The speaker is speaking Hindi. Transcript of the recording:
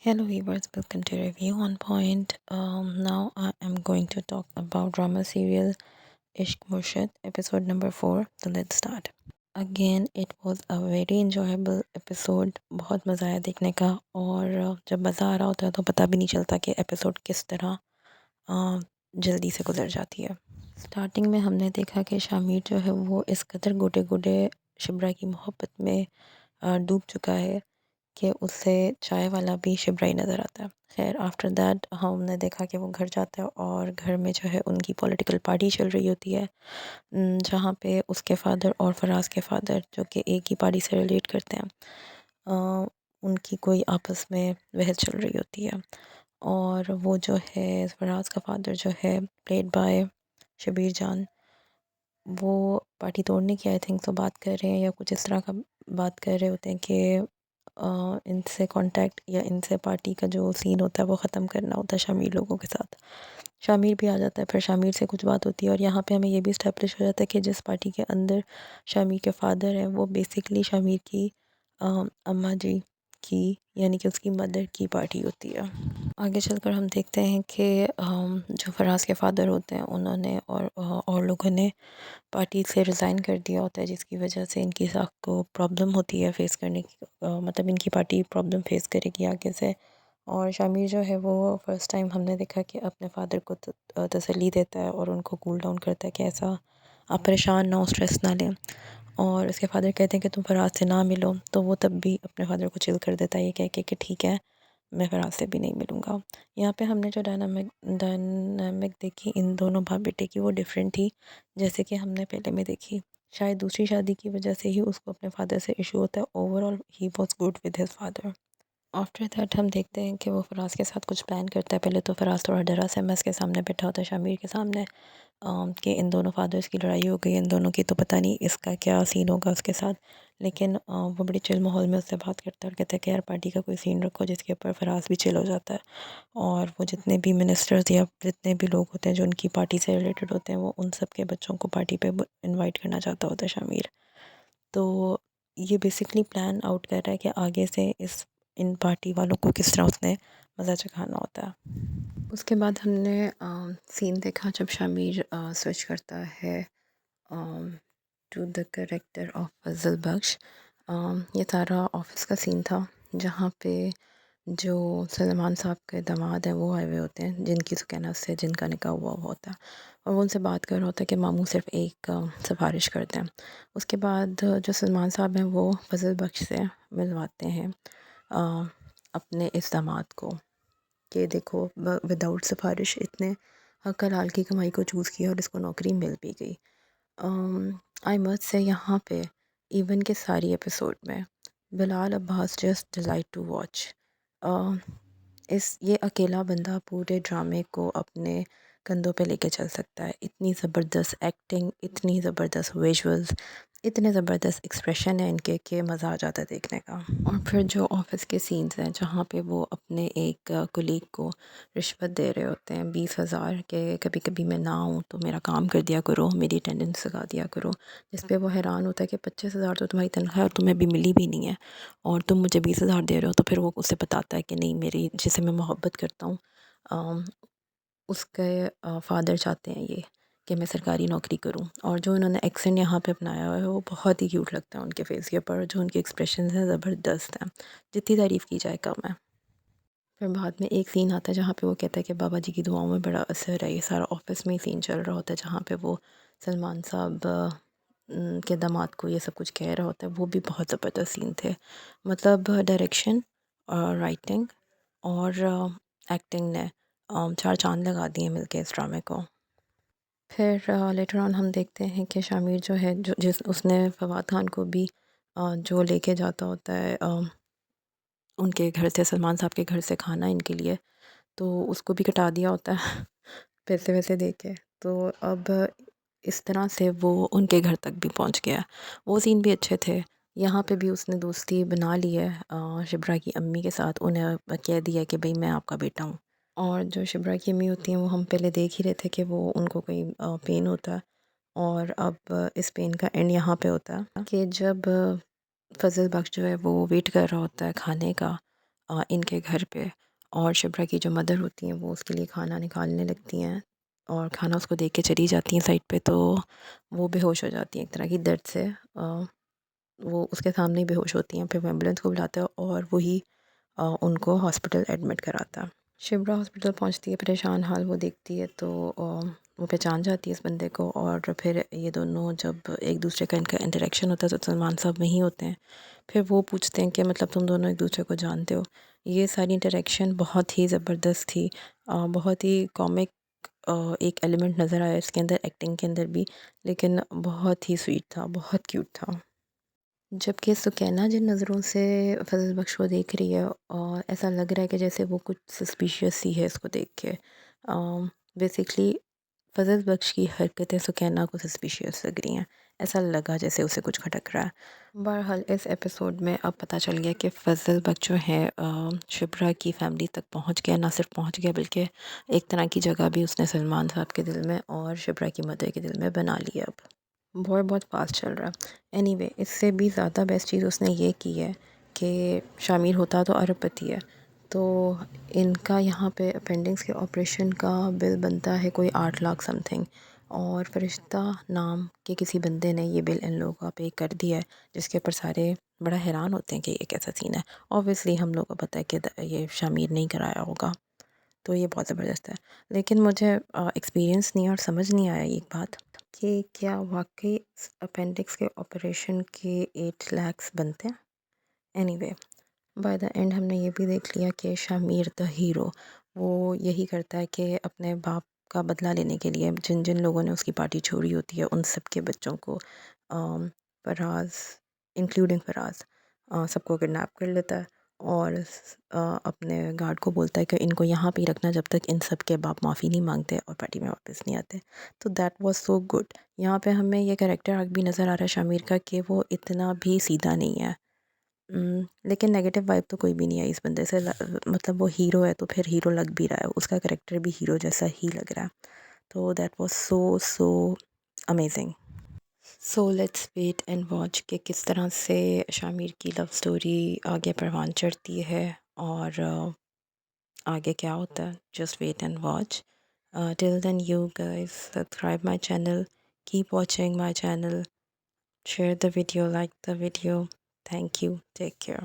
Hello viewers, welcome to Review on Point. Now I am going to talk about drama serial Ishq Murshid, episode number 4. So let's start. Again, it was a very enjoyable episode. बहुत मज़ा आया देखने का और जब मज़ा आ रहा होता है तो पता भी नहीं चलता कि एपिसोड किस तरह जल्दी से गुजर जाती है। स्टार्टिंग में हमने देखा कि शामिर जो है वो इस कदर गोटे गोटे शिब्रा की मोहब्बत में डूब चुका है कि उससे चाय वाला भी शिब्रा ही नज़र आता है। खैर आफ्टर दैट हमने देखा कि वो घर जाता है और घर में जो है उनकी पॉलिटिकल पार्टी चल रही होती है, जहाँ पे उसके फादर और फराज के फादर जो कि एक ही पार्टी से रिलेट करते हैं, उनकी कोई आपस में बहस चल रही होती है। और वो जो है फराज का फादर जो है प्लेड बाय शबीर जान, वो पार्टी तोड़ने की आई थिंक तो बात कर रहे हैं या कुछ इस तरह का बात कर रहे होते हैं कि इनसे कांटेक्ट या इनसे पार्टी का जो सीन होता है वो ख़त्म करना होता है शामिर लोगों के साथ। शामिर भी आ जाता है, फिर शामिर से कुछ बात होती है और यहाँ पे हमें ये भी इस्टेब्लिश हो जाता है कि जिस पार्टी के अंदर शामिर के फादर हैं वो बेसिकली शामिर की अम्मा जी की, यानी कि उसकी मदर की पार्टी होती है। आगे चलकर हम देखते हैं कि जो फराज के फादर होते हैं उन्होंने और लोगों ने पार्टी से रिज़ाइन कर दिया होता है, जिसकी वजह से इनकी साख को प्रॉब्लम होती है फेस करने की, मतलब इनकी पार्टी प्रॉब्लम फेस करेगी आगे से। और शामिर जो है वो फ़र्स्ट टाइम हमने देखा कि अपने फादर को तसल्ली देता है और उनको कूल डाउन करता है कि ऐसा आप परेशान ना हो, स्ट्रेस ना लें। और उसके फादर कहते हैं कि तुम फराज से ना मिलो, तो वो तब भी अपने फादर को चिल कर देता है ये कह के कि ठीक है मैं फराज से भी नहीं मिलूँगा। यहाँ पे हमने जो डायनामिक देखी इन दोनों बाप बेटे की वो डिफरेंट थी जैसे कि हमने पहले में देखी। शायद दूसरी शादी की वजह से ही उसको अपने फादर से इशू होता है। Overall he was good with his father. After that हम देखते हैं कि वो फराज के साथ कुछ प्लान करता है। पहले तो फराज थोड़ा डरा सहमस के सामने बैठा होता है, शामिर के सामने, कि इन दोनों फादर्स की लड़ाई हो गई, इन दोनों की, तो पता नहीं इसका क्या सीन होगा उसके साथ। लेकिन वो बड़ी चिल माहौल में उससे बात करता है और कहता है कि यार पार्टी का कोई सीन रखो जिसके ऊपर फराज भी चिल हो जाता है। और वो जितने भी मिनिस्टर्स या जितने भी लोग होते हैं जो उनकी पार्टी से रिलेटेड होते हैं वो उन सब के बच्चों को पार्टी पे इनवाइट करना चाहता होता है शामिर। तो ये बेसिकली प्लान आउट कर रहा है कि आगे से इन पार्टी वालों को किस तरह उसने मज़ा चखाना होता है। उसके बाद हमने सीन देखा जब शामिर स्विच करता है टू द करेक्टर ऑफ फजल बख्श। ये सारा ऑफिस का सीन था जहाँ पे जो सलमान साहब के दामाद हैं वो आए हुए होते हैं, जिनकी सुकैना से जिनका निकाह हुआ हुआ होता है, और वो उनसे बात कर रहा होता है कि मामू सिर्फ एक सिफारिश करते हैं। उसके बाद जो सलमान साहब हैं वो फजल बख्श से मिलवाते हैं अ, अपने इस दामाद को कि देखो विदाउट सिफारिश इतने हक हलाल की कमाई को चूज़ किया और इसको नौकरी मिल भी गई। आई मस्ट से यहाँ पे इवन के सारी एपिसोड में Bilal Abbas just delight to watch. ये अकेला बंदा पूरे ड्रामे को अपने कंधों पे लेके चल सकता है। इतनी ज़बरदस्त एक्टिंग, इतनी ज़बरदस्त विजुअल्स, इतने ज़बरदस्त एक्सप्रेशन है इनके कि मज़ा आ जाता है देखने का। और फिर जो ऑफिस के सीन्स हैं जहाँ पे वो अपने एक कुलीग को रिश्वत दे रहे होते हैं 20,000 के, कभी कभी मैं ना आऊँ तो मेरा काम कर दिया करो, मेरी अटेंडेंस लगा दिया करो, जिस पे वो हैरान होता है कि 25,000 तो तुम्हारी तनख्वाह और तुम्हें भी मिली भी नहीं है और तुम मुझे 20,000 दे रहे हो। तो फिर वो उससे बताता है कि नहीं, मेरी जिसे मैं मोहब्बत करता हूँ उसके फादर चाहते हैं ये कि मैं सरकारी नौकरी करूं। और जो उन्होंने एक्सेंट यहाँ पे अपनाया हुआ है वो बहुत ही क्यूट लगता है उनके फेस के ऊपर, जो उनके एक्सप्रेशन हैं ज़बरदस्त हैं, जितनी तारीफ़ की जाए कम है। फिर बाद में एक सीन आता है जहाँ पे वो कहता है कि बाबा जी की दुआओं में बड़ा असर है। ये सारा ऑफिस में ही सीन चल रहा होता है जहाँ पे वो सलमान साहब के दामाद को ये सब कुछ कह रहा होता है। वो भी बहुत ज़बरदस्त सीन थे। मतलब डायरेक्शन और राइटिंग और एक्टिंग ने चार चांद लगा दिए मिलके इस ड्रामे को। फिर लेटर ऑन हम देखते हैं कि शामिर जो है, जो जिस उसने फवाद खान को भी जो लेके जाता होता है उनके घर से, सलमान साहब के घर से खाना इनके लिए, तो उसको भी कटा दिया होता है पैसे वैसे दे के। तो अब इस तरह से वो उनके घर तक भी पहुंच गया। वो सीन भी अच्छे थे। यहाँ पे भी उसने दोस्ती बना ली है शिब्रा की अम्मी के साथ। उन्हें कह दिया कि भाई मैं आपका बेटा हूँ। और जो शिब्रा की अम्मी होती हैं वो हम पहले देख ही रहे थे कि वो उनको कोई पेन होता है। और अब इस पेन का एंड यहाँ पे होता है कि जब फजल बख्श जो है वो वेट कर रहा होता है खाने का इनके घर पे। और शिप्रा की जो मदर होती हैं वो उसके लिए खाना निकालने लगती हैं और खाना उसको दे के चली जाती हैं साइड पे, तो वो बेहोश हो जाती हैं एक तरह की दर्द से। वो उसके सामने ही बेहोश होती हैं। फिर वो एम्बुलेंस को बुलाता है और वही उनको हॉस्पिटल एडमिट कराता है। शिप्रा हॉस्पिटल पहुंचती है, परेशान हाल वो देखती है, तो वो पहचान जाती है इस बंदे को। और फिर ये दोनों जब एक दूसरे का इनका इंटरेक्शन होता है तो सलमान साहब वहीं होते हैं। फिर वो पूछते हैं कि मतलब तुम दोनों एक दूसरे को जानते हो। ये सारी इंटरेक्शन बहुत ही ज़बरदस्त थी। बहुत ही कॉमिक एक एलिमेंट नज़र आया इसके अंदर, एक्टिंग के अंदर भी, लेकिन बहुत ही स्वीट था, बहुत क्यूट था। जबकि सुकैना जिन नज़रों से फजल बख्श को देख रही है, और ऐसा लग रहा है कि जैसे वो कुछ सस्पिशियस सी है इसको देख के। बेसिकली फजल बख्श की हरकतें सुकैना को सस्पिशियस लग रही हैं। ऐसा लगा जैसे उसे कुछ खटक रहा है। बहरहाल इस एपिसोड में अब पता चल गया कि फजल बख्श जो है शिप्रा की फैमिली तक पहुंच गया। ना सिर्फ पहुंच गया बल्कि एक तरह की जगह भी उसने सलमान साहब के दिल में और शिप्रा की मदर के दिल में बना लिया अब। बहुत बहुत फास्ट चल रहा है। एनीवे, इससे भी ज़्यादा बेस्ट चीज़ उसने ये की है कि शामिर होता तो अरबपति है, तो इनका यहाँ पे अपेंडिक्स के ऑपरेशन का बिल बनता है कोई 8 लाख समथिंग, और फरिश्ता नाम के किसी बंदे ने ये बिल इन लोगों का पे कर दिया है, जिसके ऊपर सारे बड़ा हैरान होते हैं कि ये कैसा सीन है। ऑब्वियसली हम लोग को पता है कि ये शामिर नहीं कराया होगा, तो ये बहुत ज़बरदस्त है। लेकिन मुझे एक्सपीरियंस नहीं और समझ नहीं आया एक बात, कि क्या वाकई अपेंडिक्स के ऑपरेशन के 8 लाख बनते हैं। एनीवे, बाय द एंड हमने ये भी देख लिया कि शामिर द हीरो वो यही करता है कि अपने बाप का बदला लेने के लिए जिन जिन लोगों ने उसकी पार्टी छोड़ी होती है उन सब के बच्चों को, फराज इंक्लूडिंग फराज, सबको किडनैप कर लेता है। और अपने गार्ड को बोलता है कि इनको यहाँ पे ही रखना जब तक इन सब के बाप माफ़ी नहीं मांगते और पार्टी में वापस नहीं आते। तो दैट वाज सो गुड। यहाँ पे हमें ये कैरेक्टर आर्क भी नज़र आ रहा है शामिर का कि वो इतना भी सीधा नहीं है। लेकिन नेगेटिव वाइब तो कोई भी नहीं है इस बंदे से। मतलब वो हीरो है तो फिर हीरो लग भी रहा है, उसका कैरेक्टर भी हीरो जैसा ही लग रहा है। तो that was so so amazing. So let's wait and watch कि किस तरह से शामिर की लव स्टोरी आगे परवान चढ़ती है, और आगे क्या होता है। Just wait and watch. Till then you guys subscribe my channel, keep watching my channel, share the video, like the video. Thank you, take care.